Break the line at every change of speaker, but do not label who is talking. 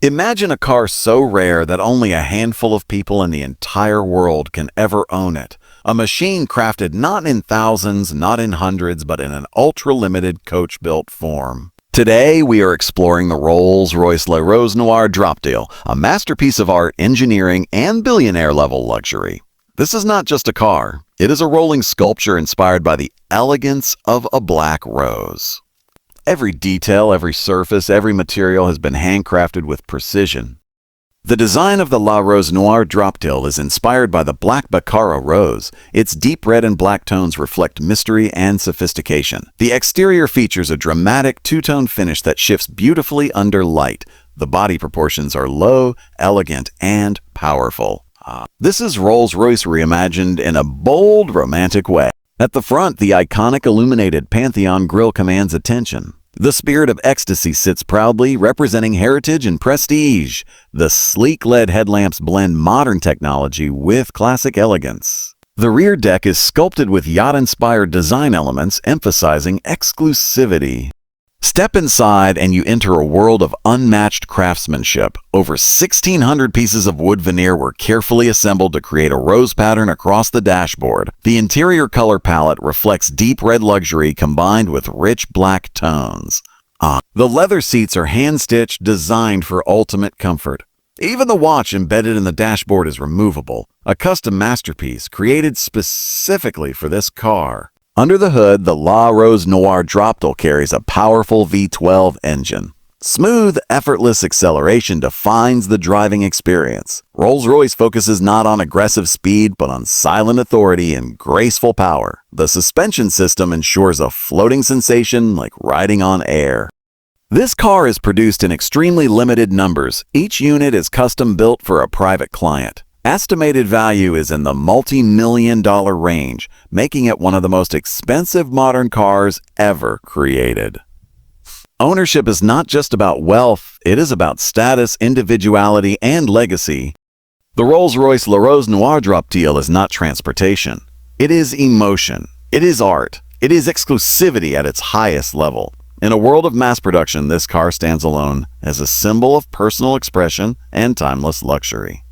Imagine a car so rare that only a handful of people in the entire world can ever own it. A machine crafted not in thousands, not in hundreds, but in an ultra-limited coach-built form. Today, we are exploring the Rolls-Royce Rose Noire Droptail, a masterpiece of art, engineering, and billionaire-level luxury. This is not just a car. It is a rolling sculpture inspired by the elegance of a black rose. Every detail, every surface, every material has been handcrafted with precision. The design of the Rose Noire Droptail is inspired by the Black Baccara rose. Its deep red and black tones reflect mystery and sophistication. The exterior features a dramatic two-tone finish that shifts beautifully under light. The body proportions are low, elegant, and powerful. This is Rolls-Royce reimagined in a bold, romantic way. At the front, the iconic illuminated Pantheon grille commands attention. The spirit of ecstasy sits proudly, representing heritage and prestige. The sleek LED headlamps blend modern technology with classic elegance. The rear deck is sculpted with yacht-inspired design elements, emphasizing exclusivity. Step inside and you enter a world of unmatched craftsmanship. Over 1,600 pieces of wood veneer were carefully assembled to create a rose pattern across the dashboard. The interior color palette reflects deep red luxury combined with rich black tones. The leather seats are hand-stitched, designed for ultimate comfort. Even the watch embedded in the dashboard is removable, a custom masterpiece created specifically for this car. Under the hood, the Rose Noire Droptail carries a powerful V12 engine. Smooth, effortless acceleration defines the driving experience. Rolls-Royce focuses not on aggressive speed, but on silent authority and graceful power. The suspension system ensures a floating sensation like riding on air. This car is produced in extremely limited numbers. Each unit is custom built for a private client. Estimated value is in the multi-million-dollar range, making it one of the most expensive modern cars ever created. Ownership is not just about wealth, it is about status, individuality, and legacy. The Rolls-Royce Rose Noire Droptail is not transportation. It is emotion. It is art. It is exclusivity at its highest level. In a world of mass production, this car stands alone as a symbol of personal expression and timeless luxury.